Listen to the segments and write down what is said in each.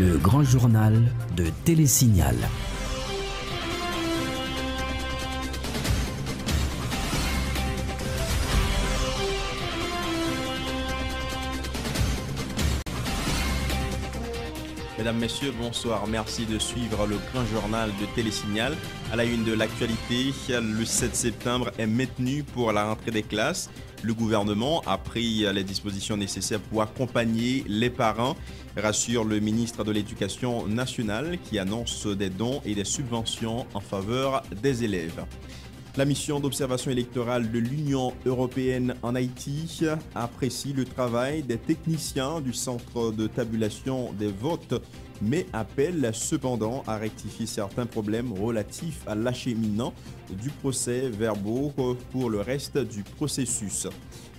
Le grand journal de Télésignal. Mesdames, Messieurs, bonsoir. Merci de suivre le grand journal de Télésignal. À la une de l'actualité, le 7 septembre est maintenu pour la rentrée des classes. Le gouvernement a pris les dispositions nécessaires pour accompagner les parents, rassure le ministre de l'Éducation nationale qui annonce des dons et des subventions en faveur des élèves. La mission d'observation électorale de l'Union européenne en Haïti apprécie le travail des techniciens du centre de tabulation des votes, mais appelle cependant à rectifier certains problèmes relatifs à l'acheminement du procès-verbaux pour le reste du processus.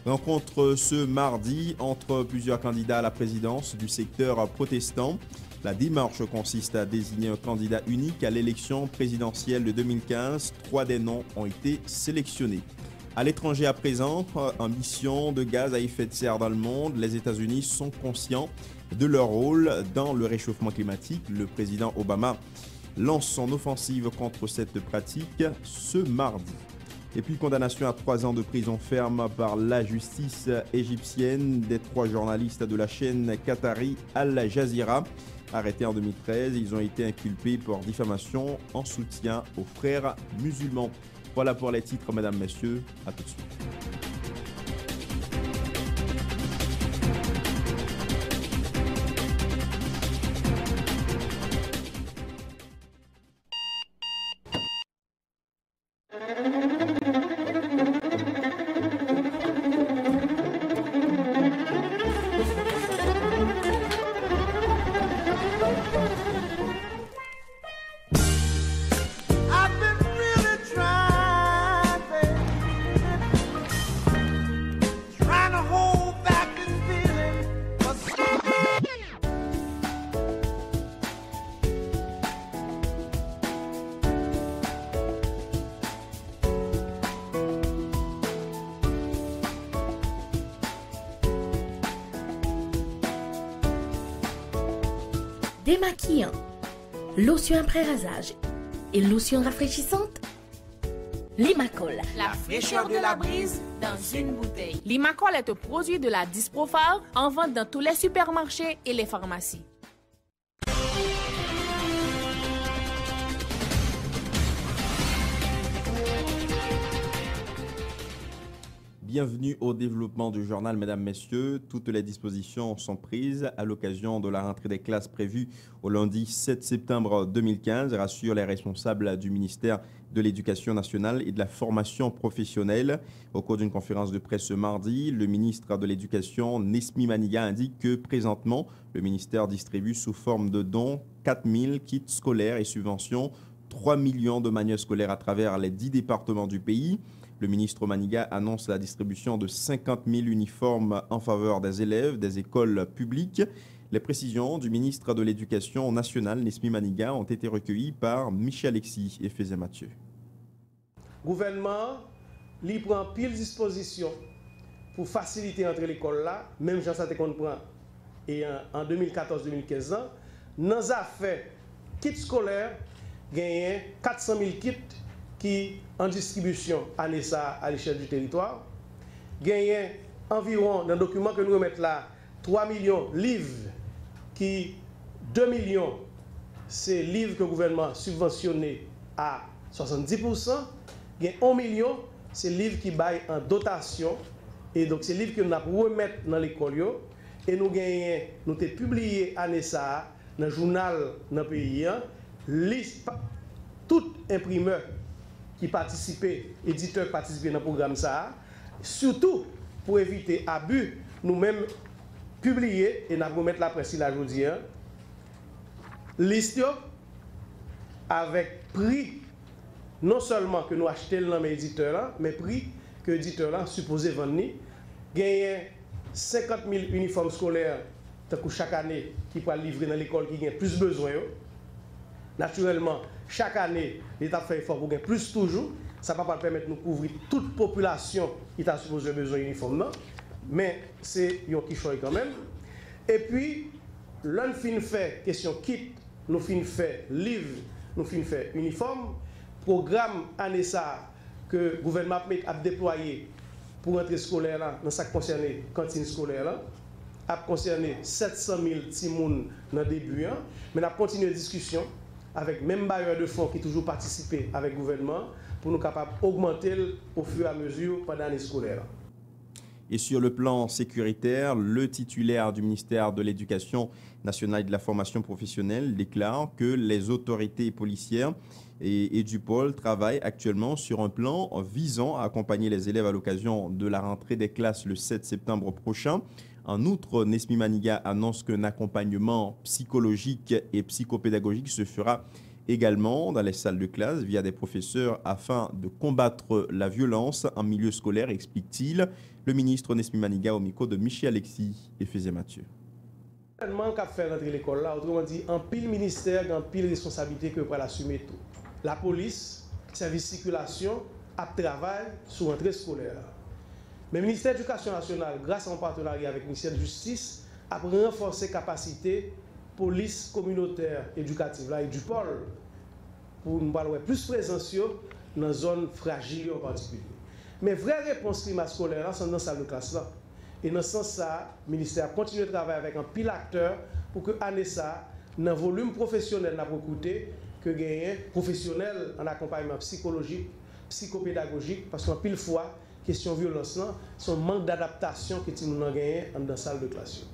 Rencontre ce mardi entre plusieurs candidats à la présidence du secteur protestant. La démarche consiste à désigner un candidat unique à l'élection présidentielle de 2015. 3 des noms ont été sélectionnés. À l'étranger à présent, émissions de gaz à effet de serre dans le monde, les États-Unis sont conscients de leur rôle dans le réchauffement climatique. Le président Obama lance son offensive contre cette pratique ce mardi. Et puis condamnation à 3 ans de prison ferme par la justice égyptienne des 3 journalistes de la chaîne qatari Al Jazeera. Arrêtés en 2013, ils ont été inculpés pour diffamation en soutien aux frères musulmans. Voilà pour les titres, mesdames, messieurs. À tout de suite. Démaquillant, lotion après rasage et lotion rafraîchissante. Limacol, la fraîcheur de la brise dans une bouteille. Limacol est un produit de la Disprofar en vente dans tous les supermarchés et les pharmacies. Bienvenue au développement du journal, mesdames, messieurs. Toutes les dispositions sont prises à l'occasion de la rentrée des classes prévue au lundi 7 septembre 2015, rassurent les responsables du ministère de l'Éducation nationale et de la formation professionnelle. Au cours d'une conférence de presse ce mardi, le ministre de l'Éducation, Nesmi Maniga, indique que présentement, le ministère distribue sous forme de dons 4000 kits scolaires et subventions, 3 millions de manuels scolaires à travers les 10 départements du pays. Le ministre Maniga annonce la distribution de 50 000 uniformes en faveur des élèves des écoles publiques. Les précisions du ministre de l'Éducation nationale, Nesmi Maniga, ont été recueillies par Michel Alexis et Fézé Mathieu. Le gouvernement lui prend pile disposition pour faciliter entre l'école là, même Jean Santé qu'on prend et en 2014-2015, nous a fait kits scolaires, gagné 400 000 kits qui en distribution à l'échelle du territoire. Gagné environ, dans le document que nous remettons là, 3 millions de livres, qui 2 millions, c'est livres que le gouvernement subventionné à 70%. Gagné 1 million, c'est livres qui baillent en dotation. Et donc, c'est livres que nous avons remettre dans l'école. Et nous avons publié à Nessa, dans le journal dans le pays, liste, tout imprimeur qui participait, éditeur qui participait dans le programme ça, surtout pour éviter abus, nous-mêmes publier et nous allons mettre la presse la aujourd'hui, liste avec prix, non seulement que nous achetons dans l'éditeur, mais prix que l'éditeur supposé vendre. Gagner 50 000 uniformes scolaires chaque année qui peut livrer dans l'école qui a plus besoin. Naturellement, chaque année, l'État fait effort pour gagner plus toujours. Ça ne va pas permettre de nous couvrir toute population qui a supposé besoin d'uniforme, mais c'est un qui choisit quand même. Et puis, l'on fin fait question kit, nous fin fait livre, nous fin fait uniforme, programme année ça que le gouvernement a déployé pour l'entrée scolaire là, dans ce qui concerne la cantine scolaire là, a concerné 700 000 petits moun dans le début, mais on a continué la discussion avec même bailleur de fonds qui toujours participé avec le gouvernement pour nous capables d'augmenter au fur et à mesure pendant l'année scolaire. Et sur le plan sécuritaire, le titulaire du ministère de l'Éducation nationale et de la formation professionnelle déclare que les autorités policières et du pôle travaillent actuellement sur un plan visant à accompagner les élèves à l'occasion de la rentrée des classes le 7 septembre prochain. En outre, Nesmi Maniga annonce qu'un accompagnement psychologique et psychopédagogique se fera également dans les salles de classe via des professeurs afin de combattre la violence en milieu scolaire, explique-t-il le ministre Nesmi Maniga au micro de Michel Alexis et Fézé Mathieu. Le qu'a fait rentrer l'école là, autrement dit, en pile ministère, en pile responsabilité que pour l'assumer tout. La police, service circulation, a travaillé sur l'entrée scolaire. Mais le ministère de l'Éducation nationale, grâce à un partenariat avec le ministère de la Justice, a renforcé la capacité police communautaire éducative là, et du pôle pour nous parler plus présence dans les zones fragiles en particulier. Mais vraie réponse climat scolaire, c'est dans la salle de classe là. Et dans ce sens, le ministère continue de travailler avec un pile acteur pour que l'année ça, dans le volume professionnel, n'a pas coûté que gagner professionnel en accompagnement psychologique, psychopédagogique, parce qu'en pile fois, question violence, c'est un manque d'adaptation que nous avons gagné dans la salle de classe.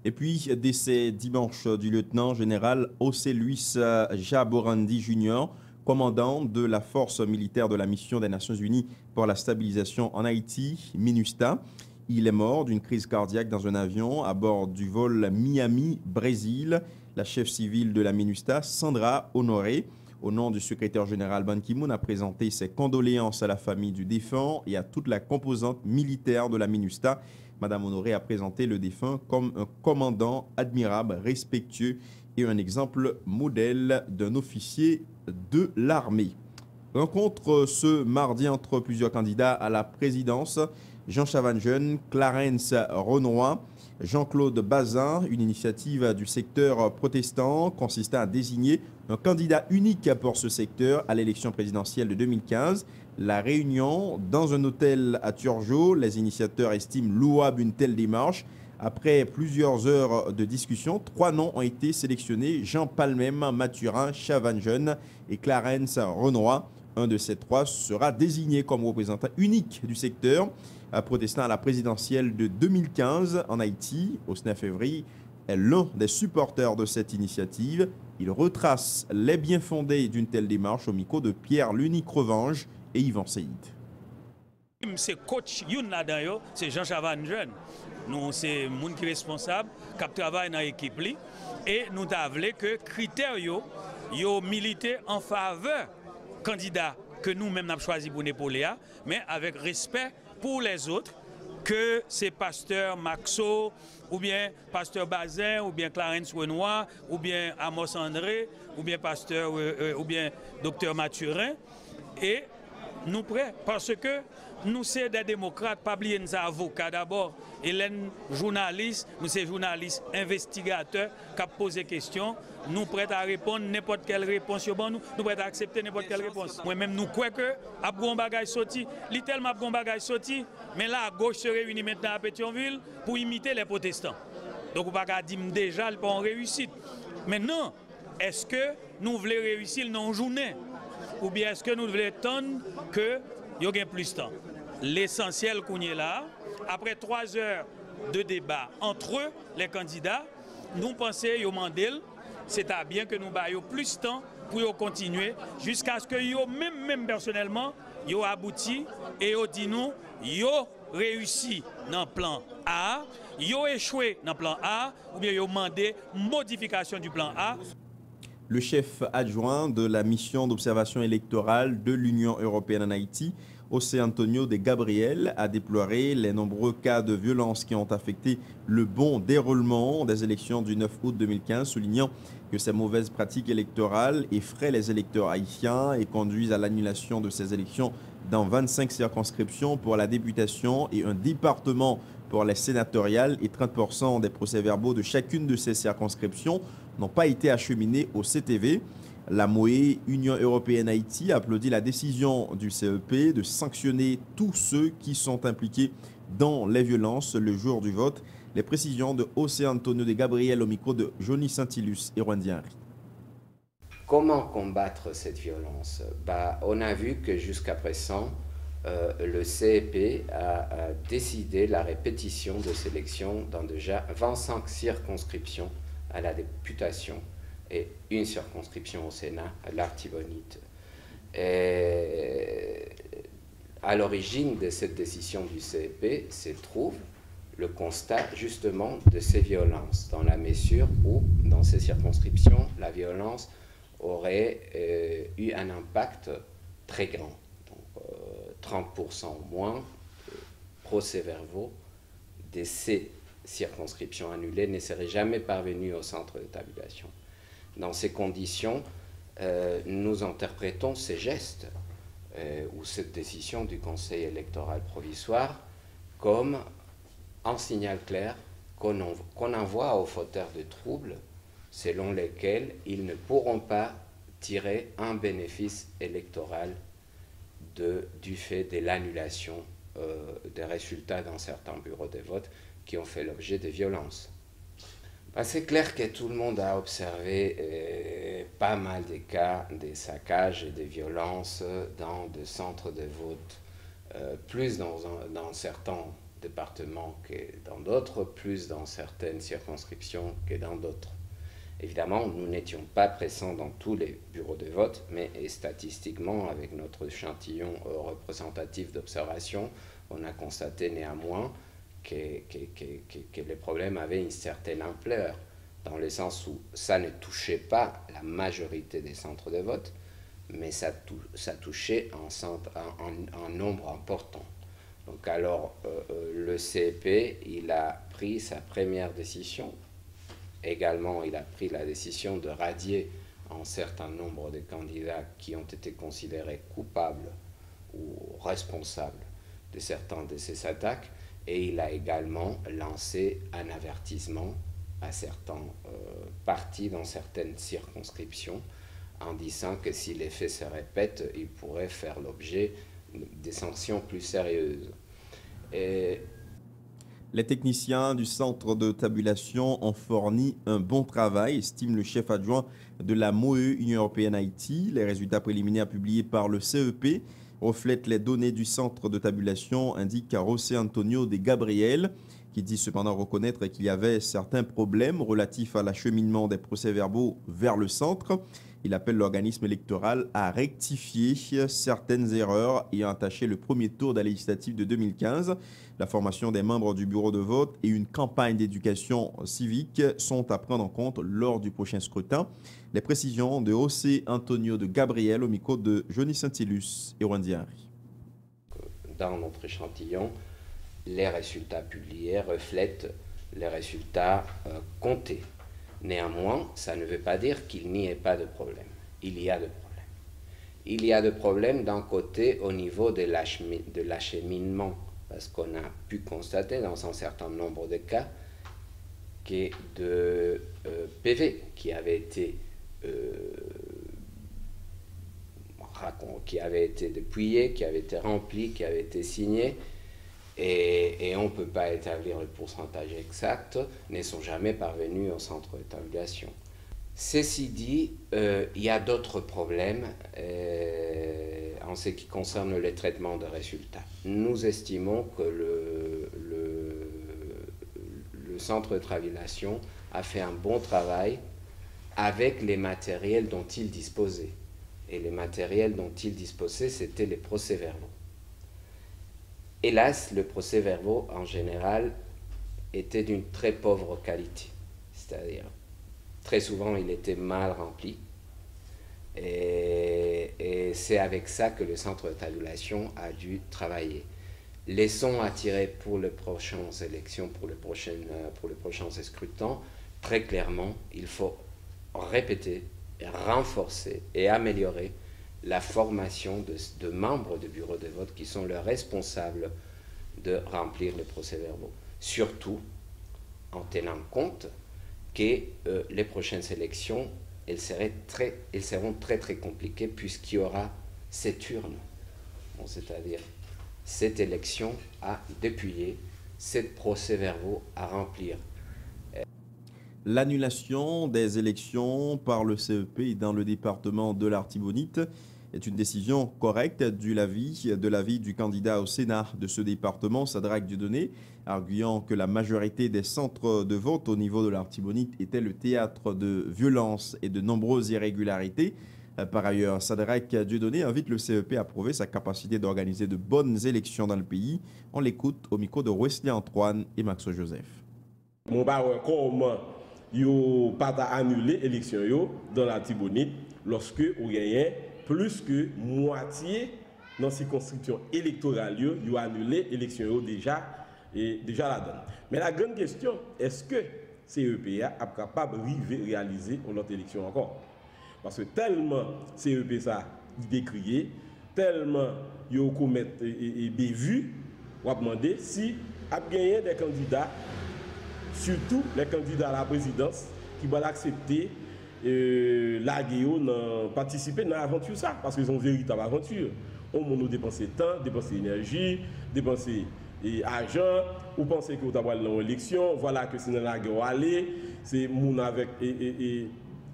Et puis, décès dimanche du lieutenant-général José Luis Jaborandi Jr., commandant de la force militaire de la mission des Nations Unies pour la stabilisation en Haïti, MINUSTA. Il est mort d'une crise cardiaque dans un avion à bord du vol Miami-Brésil. La chef civile de la MINUSTA, Sandra Honoré, au nom du secrétaire général Ban Ki-moon, a présenté ses condoléances à la famille du défunt et à toute la composante militaire de la MINUSTA. Madame Honoré a présenté le défunt comme un commandant admirable, respectueux et un exemple modèle d'un officier de l'armée. Rencontre ce mardi entre plusieurs candidats à la présidence. Jean Chavanjeune, Clarence Renoir, Jean-Claude Bazin. Une initiative du secteur protestant consistant à désigner un candidat unique pour ce secteur à l'élection présidentielle de 2015. La réunion dans un hôtel à Turgeau, les initiateurs estiment louable une telle démarche. Après plusieurs heures de discussion, 3 noms ont été sélectionnés: Jean Palmem, Mathurin, Chavanjeune et Clarence Renoir. Un de ces 3 sera désigné comme représentant unique du secteur protestant à la présidentielle de 2015 en Haïti. Osnef Evry est l'un des supporters de cette initiative. Il retrace les biens fondés d'une telle démarche au micro de Pierre Lunique Revanche et Yvan Seïd. C'est coach Youn là-dedans, c'est Jean Chavanjeune. Nous, c'est moun qui est responsable, qui travaille dans l'équipe. Et nous avons que critères yo milité en faveur candidat que nous-mêmes avons choisi pour Népoléa, mais avec respect pour les autres, que c'est pasteur Maxo, ou bien pasteur Bazin, ou bien Clarence Renoir, ou bien Amos André, ou bien pasteur, ou bien docteur Mathurin. Et nous prêts, parce que nous sommes des démocrates, pas oublier nos avocats d'abord, Hélène journaliste, nous sommes journalistes investigateurs qui posent des questions, nous prêts à répondre n'importe quelle réponse, nous prêts à accepter n'importe quelle réponse. Moi-même, nous croyons que Abgon Bagay sorti, littéralement Abgon Bagay sorti, mais là, à gauche se réunit maintenant à Pétionville pour imiter les protestants. Donc, on ne peut pas dire déjà, ils ont réussi. Maintenant, est-ce que nous voulons réussir dans une journée? Ou bien est-ce que nous devons attendre qu'il y ait plus de temps? L'essentiel qu'on est là, après 3 heures de débat entre eux, les candidats, nous pensons que Mandel, c'est à bien que nous ayons plus de temps pour continuer jusqu'à ce que même personnellement, ils abouti et ils dit nous, ils réussi dans le plan A, ils ont échoué dans le plan A, ou bien ils ont demandé modification du plan A. Le chef adjoint de la mission d'observation électorale de l'Union européenne en Haïti, José Antonio de Gabriel, a déploré les nombreux cas de violence qui ont affecté le bon déroulement des élections du 9 août 2015, soulignant que ces mauvaises pratiques électorales effraient les électeurs haïtiens et conduisent à l'annulation de ces élections dans 25 circonscriptions pour la députation et un département pour les sénatoriales et 30% des procès-verbaux de chacune de ces circonscriptions n'ont pas été acheminés au CTV. La MOE, Union Européenne Haïti, applaudit la décision du CEP de sanctionner tous ceux qui sont impliqués dans les violences le jour du vote. Les précisions de José Antonio de Gabriel au micro de Johnny Saint-Ilus et Rwandi Henry. Comment combattre cette violence? On a vu que jusqu'à présent, le CEP a décidé la répétition de ces élections dans déjà 25 circonscriptions à la députation et une circonscription au Sénat, l'Artibonite. À l'origine de cette décision du CEP se trouve le constat justement de ces violences, dans la mesure où, dans ces circonscriptions, la violence aurait eu un impact très grand. Donc, 30% moins de procès-verbaux de ces circonscriptions annulées ne seraient jamais parvenus au centre de tabulation. Dans ces conditions, nous interprétons ces gestes ou cette décision du Conseil électoral provisoire comme un signal clair qu'on envoie aux fauteurs de troubles, selon lesquels ils ne pourront pas tirer un bénéfice électoral du fait de l'annulation des résultats dans certains bureaux de vote qui ont fait l'objet de violences. C'est clair que tout le monde a observé pas mal de cas de saccages et de violences dans des centres de vote, plus dans certains départements que dans d'autres, plus dans certaines circonscriptions que dans d'autres. Évidemment, nous n'étions pas présents dans tous les bureaux de vote, mais statistiquement, avec notre échantillon représentatif d'observation, on a constaté néanmoins que les problèmes avaient une certaine ampleur, dans le sens où ça ne touchait pas la majorité des centres de vote, mais ça touchait un nombre important. Donc alors, le CEP, il a pris sa première décision. Également, il a pris la décision de radier un certain nombre de candidats qui ont été considérés coupables ou responsables de certaines de ces attaques. Et il a également lancé un avertissement à certains partis dans certaines circonscriptions en disant que si les faits se répètent, ils pourraient faire l'objet des sanctions plus sérieuses. Les techniciens du centre de tabulation ont fourni un bon travail, estime le chef adjoint de la MOE Union Européenne Haïti. Les résultats préliminaires publiés par le CEP reflètent les données du centre de tabulation, indique José Antonio de Gabriel, qui dit cependant reconnaître qu'il y avait certains problèmes relatifs à l'acheminement des procès-verbaux vers le centre. Il appelle l'organisme électoral à rectifier certaines erreurs ayant entaché le premier tour de la législative de 2015. La formation des membres du bureau de vote et une campagne d'éducation civique sont à prendre en compte lors du prochain scrutin. Les précisions de José Antonio de Gabriel au micro de Johnny Saint-Ilus et Rwandi Henry. Dans notre échantillon, les résultats publiés reflètent les résultats comptés. Néanmoins, ça ne veut pas dire qu'il n'y ait pas de problème. Il y a de problèmes. Il y a de problèmes d'un côté au niveau de l'acheminement, parce qu'on a pu constater dans un certain nombre de cas que de PV qui avaient été dépouillés, qui avaient été remplis, qui avaient été signés, et on ne peut pas établir le pourcentage exact, ne sont jamais parvenus au centre de tabulation. Ceci dit, il y a d'autres problèmes en ce qui concerne le traitement de résultats. Nous estimons que le centre de tabulation a fait un bon travail avec les matériels dont il disposait. Et les matériels dont il disposait, c'était les procès-verbaux. Hélas, le procès-verbaux, en général, était d'une très pauvre qualité. C'est-à-dire, très souvent, il était mal rempli. Et c'est avec ça que le centre de tabulation a dû travailler. Leçons à tirer pour les prochaines élections, pour les prochains scrutins, très clairement, il faut répéter, renforcer et améliorer la formation de membres du bureau de vote qui sont les responsables de remplir les procès-verbaux. Surtout en tenant compte que les prochaines élections, elles seront très compliquées puisqu'il y aura 7 urnes. Bon, c'est-à-dire 7 élections à dépouiller, 7 procès-verbaux à remplir. L'annulation des élections par le CEP dans le département de l'Artibonite est une décision correcte de l'avis du candidat au Sénat de ce département, Sadraque Dieudonné, arguant que la majorité des centres de vote au niveau de l'Artibonite étaient le théâtre de violences et de nombreuses irrégularités. Par ailleurs, Sadraque Dieudonné invite le CEP à prouver sa capacité d'organiser de bonnes élections dans le pays. On l'écoute au micro de Wesley Antoine et Maxo Joseph. Comment yo pas annuler l'élection dans l'Artibonite lorsque on gagne plus que moitié dans ces circonscriptions électorales yo annulé l'élection déjà la donne. Mais la grande question, est-ce que CEPA est capable de réaliser notre élection encore? Parce que tellement CEP ça décrié, tellement yo commettre et bévu, on va demander si a gagné des candidats, surtout les candidats à la présidence, qui vont accepter participer dans l'aventure ça, parce qu'ils ont une véritable aventure. On va dépenser temps, dépenser énergie, dépenser argent, ou penser que vous avez une élection, voilà que c'est dans la guerre aller, c'est moun avec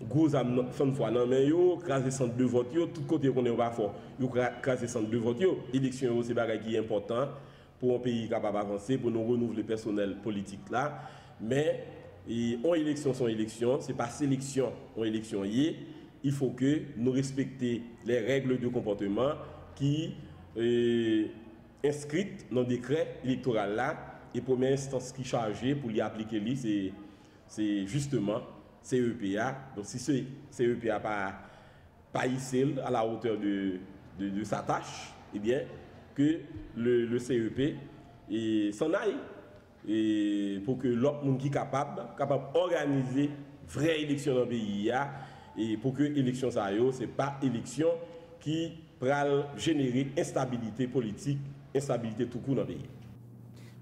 gros âme fois dans main yo, craser centre de vote yo, tout côté qu'on est pas fort, yo craser centre de vote yo. Élection c'est bagage qui est important pour un pays capable d'avancer, pour nous renouveler personnel politique là, mais en élection son élection, c'est pas sélection en élection il faut que nous respecter les règles de comportement qui inscrites dans le décret électoral là, et première instance qui est chargée pour y appliquer lui, c'est justement CEPA. Donc si ce CEPA pas ici à la hauteur de sa tâche, eh bien que le CEP s'en aille et pour que l'autre monde qui est capable d'organiser vraie élection dans le pays et pour que l'élection ça yo, c'est pas élection qui va générer instabilité politique, instabilité tout court dans le pays.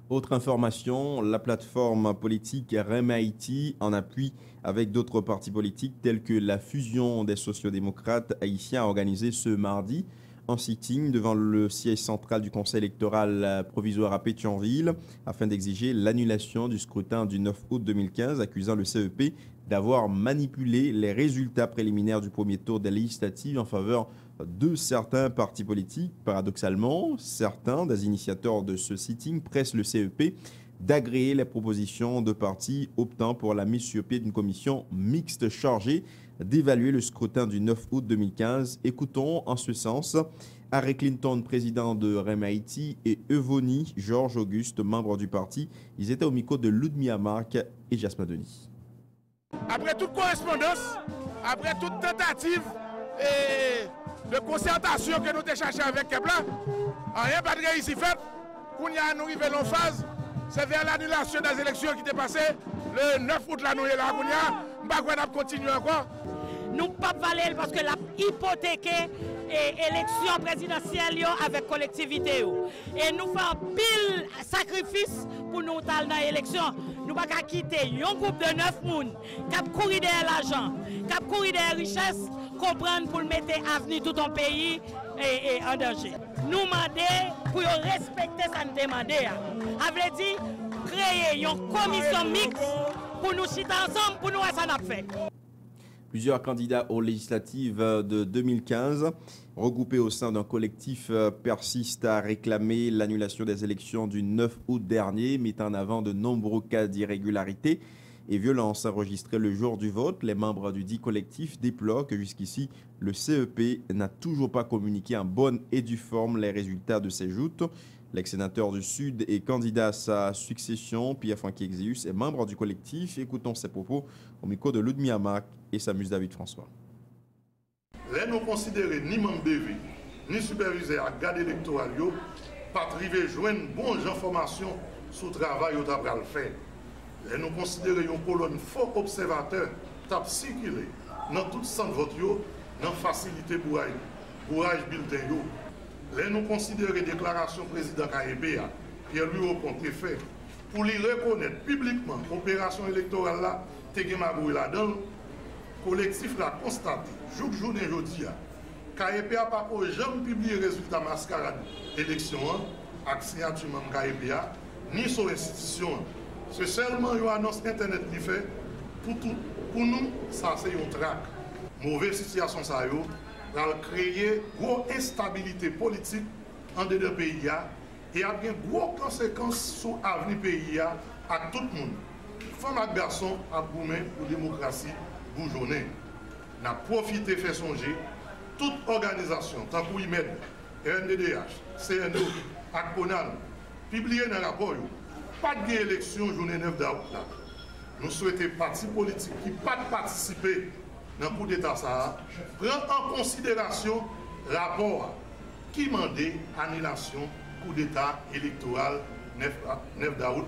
Autre information, la plateforme politique REM Haïti en appui avec d'autres partis politiques tels que la fusion des sociodémocrates haïtiens a organisé ce mardi un sitting devant le siège central du conseil électoral provisoire à Pétionville afin d'exiger l'annulation du scrutin du 9 août 2015, accusant le CEP d'avoir manipulé les résultats préliminaires du premier tour des législatives en faveur de certains partis politiques. Paradoxalement, certains des initiateurs de ce sitting pressent le CEP d'agréer les propositions de partis optant pour la mise sur pied d'une commission mixte chargée d'évaluer le scrutin du 9 août 2015. Écoutons en ce sens Harry Clinton, président de REM Haïti, et Evony Georges Auguste, membre du parti. Ils étaient au micro de Ludmilla Marc et Jasmin Denis. Après toute correspondance, après toute tentative de concertation que nous avons cherché avec Kepler, rien pas de réussi fait. Quand nous arrivons en phase, c'est vers l'annulation des élections qui étaient passées le 9 août là, nous sommes là, nous allons continuer encore. Nous ne pouvons pas valer parce que la hypothéqué l'élection présidentielle avec collectivité. Et nous faisons pile sacrifice pour nous aller dans l'élection. Nous ne pouvons pas quitter un groupe de 9 personnes qui a couru derrière l'argent, qui a couru derrière la richesse, comprendre pour mettre l'avenir de tout ton pays en danger. Nous demandons pour respecter ça nous demander. Ça veut dire créer une commission mixte pour nous chiter ensemble, pour nous faire ça n'a fait. Plusieurs candidats aux législatives de 2015, regroupés au sein d'un collectif, persistent à réclamer l'annulation des élections du 9 août dernier, mettant en avant de nombreux cas d'irrégularité et violences enregistrés le jour du vote. Les membres du dit collectif déplorent que jusqu'ici, le CEP n'a toujours pas communiqué en bonne et due forme les résultats de ces joutes. L'ex-sénateur du Sud et candidat à sa succession, Pierre-Franck Exeus, est membre du collectif. Écoutons ses propos au micro de Ludmilla Marc et Samus David François. Les nous considérer ni membre BV, ni superviseur à garde électorale, pas privé joindre bonnes informations sur le travail au travail fait. Les nous considérer une colonne fort observateur, tap circuler dans tout centre vote, dans facilité pour courage bulletin. Les nous considérer déclaration président KEPA, Pierre-Louis Oponte fait pour lui reconnaître publiquement l'opération électorale là, Tegemagoui là-dedans, collectif l'a constaté, journée aujourd'hui, KEPA n'a pas jamais publié le résultat mascarade élection avec signature de KEPA, ni sur l'institution. C'est seulement une annonce internet qui fait, pour nous, ça c'est une traque. Mauvaise situation, ça va créer une grosse instabilité politique en deux pays et a bien grosse conséquences sur l'avenir du pays à tout le monde. Femmes et garçons à gourmet pour la démocratie bourgeonnée. On a profité de faire songer toute organisation, tant que IMED, RNDDH, CNO, ACPONAL, publié dans le rapport, pas d'élection journée 9 d'août. Nous souhaitons partis politiques qui ne pas participer dans le coup d'État, prendre en considération le rapport qui demandait annulation coup d'État électoral 9 d'août.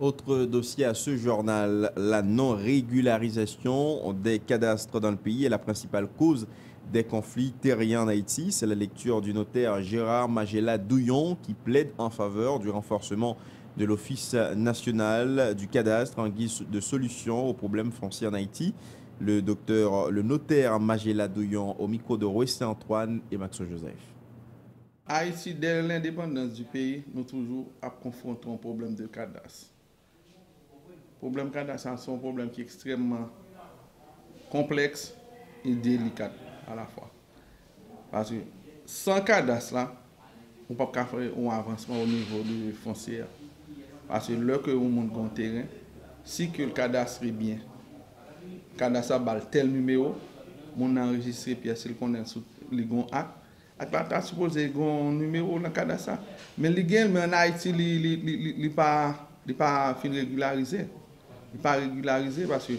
Autre dossier à ce journal, la non-régularisation des cadastres dans le pays est la principale cause des conflits terriens en Haïti. C'est la lecture du notaire Gérard Magella Douillon qui plaide en faveur du renforcement de l'Office national du cadastre en guise de solution aux problèmes fonciers en Haïti. Le notaire Magella Douillon au micro de Roissy Antoine et Maxo Joseph. Haïti, dès l'indépendance du pays, nous toujours confrontons un problème de cadastre. Le problème de cadastre, c'est un problème qui est extrêmement complexe et délicat à la fois. Parce que sans cadastre, là, on ne peut pas faire un avancement au niveau du foncier. Parce que là que on monte un terrain, si que le cadastre est bien, le cadastre a tel numéro, on enregistre pièce qu'on est sous les actes. Ak la supposé un numéro dans le cadastre. Mais en Haïti, il n'est pas régularisé. Il n'est pas régularisé parce que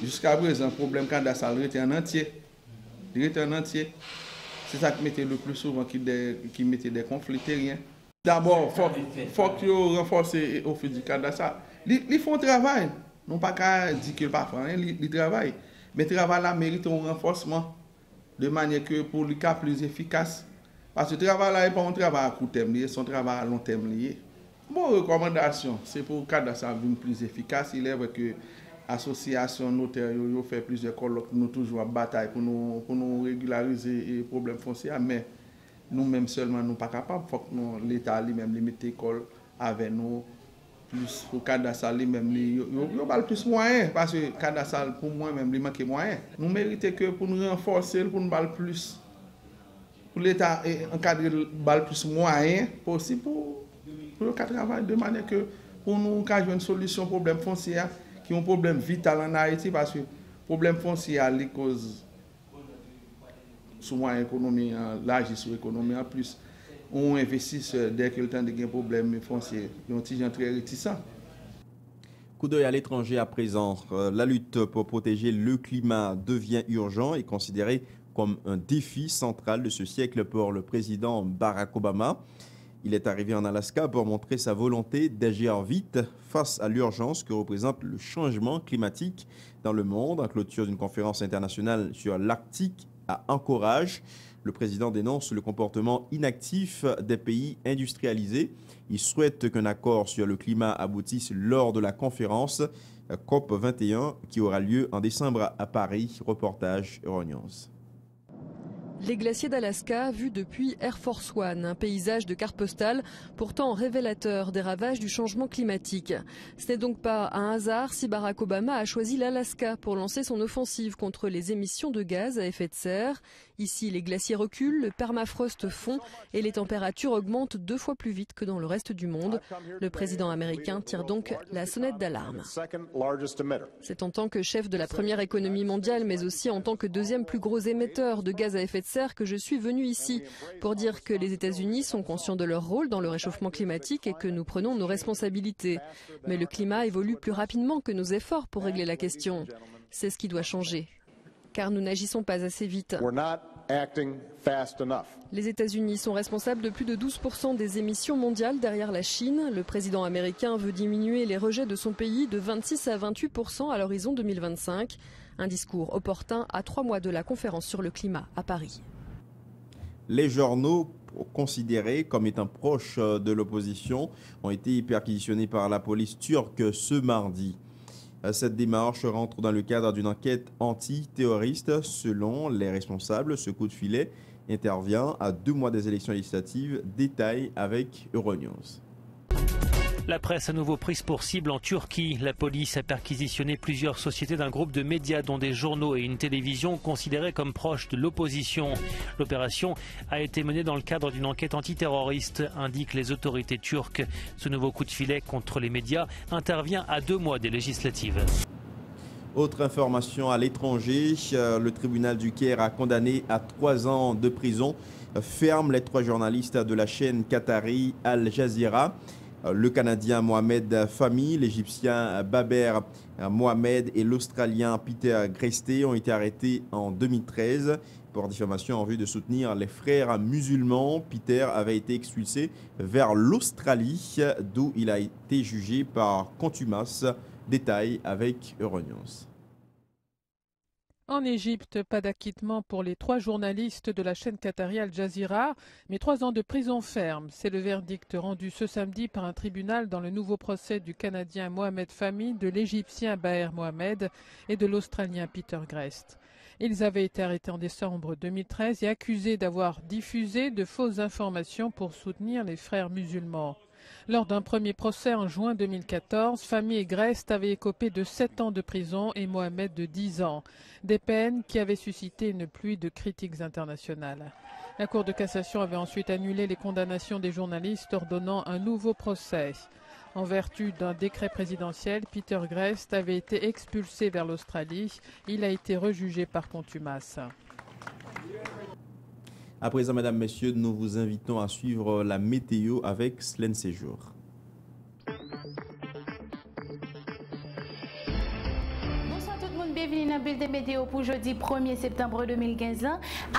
jusqu'à présent, le problème cadastre est en entier. Il est en entier. C'est ça qui mettait le plus souvent qui mettait des conflits terriens. D'abord, il faut que renforcer l'office du cadastre. Ils font travail. Non pas qu'à dire qu'ils ne font pas, ils travaillent. Mais le travail là mérite un renforcement de manière que pour le cas plus efficace. Parce que le travail là n'est pas un travail à court terme, c'est un travail à long terme. Bon, recommandation, c'est pour le cadastre plus efficace. Il est vrai que l'association notaire fait plusieurs colloques, nous toujours en bataille pour nous régulariser les problèmes fonciers, mais nous-mêmes seulement nous ne sommes pas capables. Il faut que l'État lui-même limite l'école avec nous. Plus pour le cadastre lui-même, il y a plus de moyens, parce que le cadastre pour moi-même, il manque de moyens. Nous méritons que pour nous renforcer, pour nous battre plus, pour l'État encadrer plus de moyens possible pour le travail, de manière que pour nous avoir une solution au problème foncier, qui est un problème vital en Haïti, parce que le problème foncier a les causes sous moyen économique, l'âge sur l'économie en plus. On investit dès que le temps de gagner un problème foncier. Ils ont été très réticents. Coup d'œil à l'étranger à présent. La lutte pour protéger le climat devient urgent et considérée comme un défi central de ce siècle pour le président Barack Obama. Il est arrivé en Alaska pour montrer sa volonté d'agir vite face à l'urgence que représente le changement climatique dans le monde. En clôture d'une conférence internationale sur l'Arctique à Anchorage, le président dénonce le comportement inactif des pays industrialisés. Il souhaite qu'un accord sur le climat aboutisse lors de la conférence COP21 qui aura lieu en décembre à Paris. Reportage Euronews. Les glaciers d'Alaska vus depuis Air Force One, un paysage de carte postale pourtant révélateur des ravages du changement climatique. Ce n'est donc pas un hasard si Barack Obama a choisi l'Alaska pour lancer son offensive contre les émissions de gaz à effet de serre. Ici, les glaciers reculent, le permafrost fond et les températures augmentent 2 fois plus vite que dans le reste du monde. Le président américain tire donc la sonnette d'alarme. C'est en tant que chef de la première économie mondiale, mais aussi en tant que deuxième plus gros émetteur de gaz à effet de serre que je suis venu ici pour dire que les États-Unis sont conscients de leur rôle dans le réchauffement climatique et que nous prenons nos responsabilités. Mais le climat évolue plus rapidement que nos efforts pour régler la question. C'est ce qui doit changer, car nous n'agissons pas assez vite. Les États-Unis sont responsables de plus de 12% des émissions mondiales derrière la Chine. Le président américain veut diminuer les rejets de son pays de 26 à 28% à l'horizon 2025. Un discours opportun à 3 mois de la conférence sur le climat à Paris. Les journaux considérés comme étant proches de l'opposition ont été perquisitionnés par la police turque ce mardi. Cette démarche rentre dans le cadre d'une enquête antiterroriste. Selon les responsables, ce coup de filet intervient à 2 mois des élections législatives. Détail avec Euronews. La presse à nouveau prise pour cible en Turquie. La police a perquisitionné plusieurs sociétés d'un groupe de médias dont des journaux et une télévision considérés comme proches de l'opposition. L'opération a été menée dans le cadre d'une enquête antiterroriste, indiquent les autorités turques. Ce nouveau coup de filet contre les médias intervient à 2 mois des législatives. Autre information à l'étranger, le tribunal du Caire a condamné à 3 ans de prison ferme les 3 journalistes de la chaîne qatari Al Jazeera. Le Canadien Mohamed Fahmy, l'Égyptien Baber Mohamed et l'Australien Peter Greste ont été arrêtés en 2013 pour diffamation en vue de soutenir les frères musulmans. Peter avait été expulsé vers l'Australie, d'où il a été jugé par contumace. Détail avec Euronews. En Égypte, pas d'acquittement pour les 3 journalistes de la chaîne qatari Al Jazeera, mais 3 ans de prison ferme. C'est le verdict rendu ce samedi par un tribunal dans le nouveau procès du Canadien Mohamed Fahmy, de l'Égyptien Baher Mohamed et de l'Australien Peter Greste. Ils avaient été arrêtés en décembre 2013 et accusés d'avoir diffusé de fausses informations pour soutenir les frères musulmans. Lors d'un premier procès en juin 2014, Fahmy et Greste avaient écopé de 7 ans de prison et Mohamed de 10 ans. Des peines qui avaient suscité une pluie de critiques internationales. La Cour de cassation avait ensuite annulé les condamnations des journalistes, ordonnant un nouveau procès. En vertu d'un décret présidentiel, Peter Greste avait été expulsé vers l'Australie. Il a été rejugé par contumace. À présent, mesdames, messieurs, nous vous invitons à suivre la météo avec Slaine Séjour. Bonsoir tout le monde, bienvenue dans le bulletin météo pour jeudi 1er septembre 2015.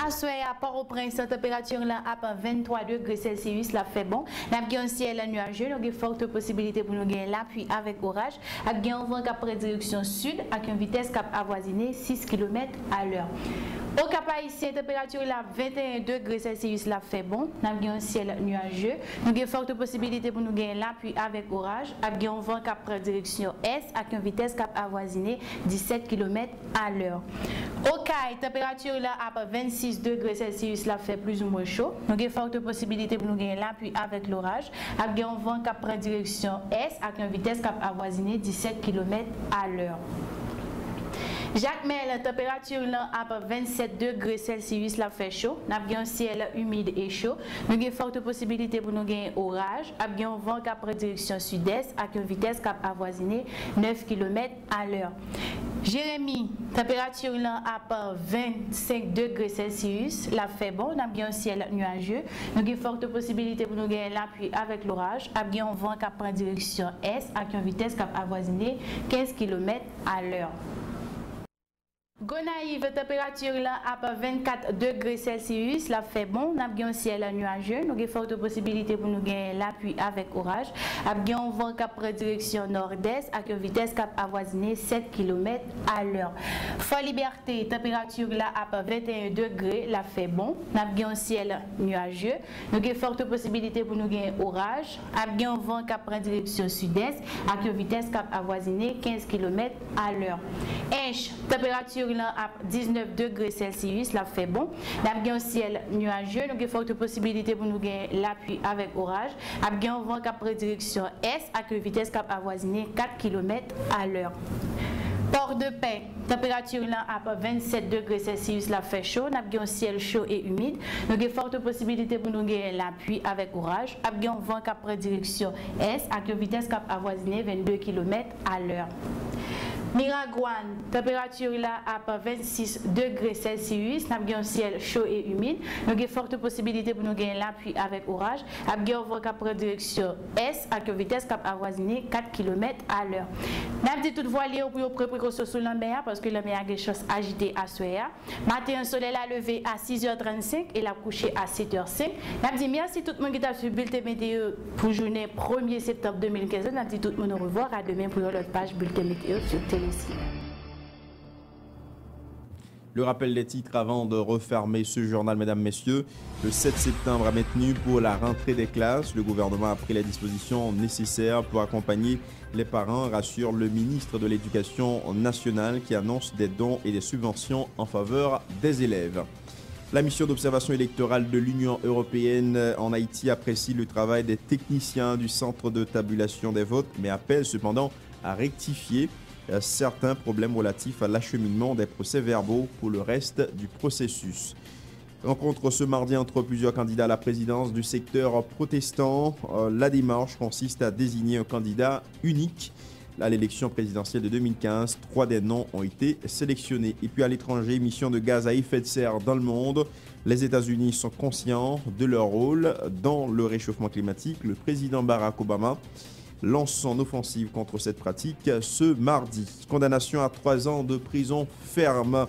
À soir à Port-au-Prince, la température là à 23 degrés Celsius, là fait bon. Nous avons un ciel nuageux, nous avons forte possibilité pour nous gagner la pluie avec orage. Nous avons un vent qui prend direction sud avec une vitesse qui avoisine 6 km à l'heure. Au Cap Haïtien, température là 21 degrés Celsius, là fait bon. Nous avons un ciel nuageux. Nous avons forte possibilité pour nous gagner la pluie avec orage. Nous avons un vent qui prend direction est avec une vitesse qui avoisine 17 km à l'heure. Au Caille, température là à 26 degrés Celsius, là fait plus ou moins chaud. Nous avons forte possibilité pour nous gagner la pluie avec l'orage. Nous avons un vent qui prend direction est avec une vitesse qui avoisine 17 km à l'heure. Jacmel, température là à 27 degrés Celsius, là fait chaud. Nous avons un ciel humide et chaud. Nous avons forte possibilité pour nous gagner orage. Nous avons un vent qui prend direction sud-est avec une vitesse qui avoisine 9 km à l'heure. Jérémy, température là à 25 degrés Celsius, là fait bon. Nous avons un ciel nuageux. Nous avons forte possibilité pour nous gagner la pluie avec l'orage. Nous avons un vent qui prend direction est avec une vitesse qui avoisine 15 km à l'heure. Gonaïve, température là à 24 degrés Celsius, là fait bon. Nous avons un ciel nuageux. Nous avons forte possibilité pour nous gagner la pluie avec orage. Nous avons un vent qui prend direction nord-est avec une vitesse qui avoisine 7 km à l'heure. Fort Liberté, température là à 21 degrés, là fait bon. Nous avons un ciel nuageux. Nous avons forte possibilité pour nous gagner orage. Nous avons un vent qui prend direction sud-est avec une vitesse qui avoisine 15 km à l'heure. Inche, température à 19 degrés Celsius, là fait bon. Nous avons un ciel nuageux, nous avons forte possibilité pour nous gagner la pluie avec orage. Nous avons un vent qui prend direction est avec une vitesse qui avoisine 4 km à l'heure. Port de Paix, température là à 27 degrés Celsius, là fait chaud. Nous avons un ciel chaud et humide. Nous avons forte possibilité pour nous gagner la pluie avec orage. Nous avons un vent qui prend direction est avec une vitesse qui avoisine 22 km à l'heure. Miragouane, température là à 26 degrés Celsius, nous avons un ciel chaud et humide. Nous avons forte possibilité pour nous gagner la pluie avec orage. Nous avons un vent qui prend direction est avec une vitesse qui avoisine 4 km à l'heure. Nous avons dit toutefois lié pour prendre précaution sur la mer parce que la mer a des choses agitées à soir. Matin, le soleil a levé à 6h35 et l'a couché à 7h05. Nous avons dit merci tout le monde qui a suivi le bulletin météo pour journée 1er septembre 2015. Nous avons dit tout le monde au revoir. À demain pour notre page bulletin météo sur Télésignal. Le rappel des titres avant de refermer ce journal, mesdames, messieurs. Le 7 septembre a maintenu pour la rentrée des classes. Le gouvernement a pris les dispositions nécessaires pour accompagner les parents, rassure le ministre de l'Éducation nationale qui annonce des dons et des subventions en faveur des élèves. La mission d'observation électorale de l'Union européenne en Haïti apprécie le travail des techniciens du centre de tabulation des votes, mais appelle cependant à rectifier certains problèmes relatifs à l'acheminement des procès-verbaux pour le reste du processus. Rencontre ce mardi entre plusieurs candidats à la présidence du secteur protestant. La démarche consiste à désigner un candidat unique. À l'élection présidentielle de 2015, 3 des noms ont été sélectionnés. Et puis à l'étranger, émissions de gaz à effet de serre dans le monde. Les États-Unis sont conscients de leur rôle dans le réchauffement climatique. Le président Barack Obama lance son offensive contre cette pratique ce mardi. Condamnation à 3 ans de prison ferme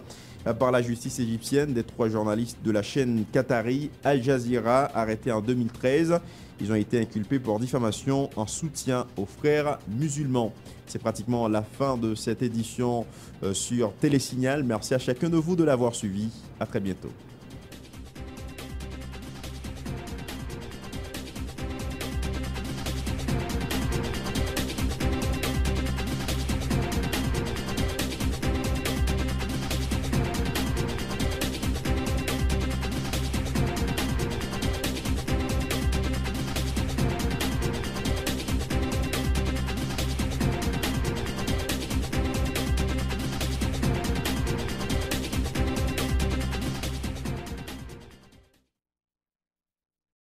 par la justice égyptienne des 3 journalistes de la chaîne qatari Al Jazeera arrêtés en 2013. Ils ont été inculpés pour diffamation en soutien aux frères musulmans. C'est pratiquement la fin de cette édition sur Télésignal. Merci à chacun de vous de l'avoir suivi. À très bientôt.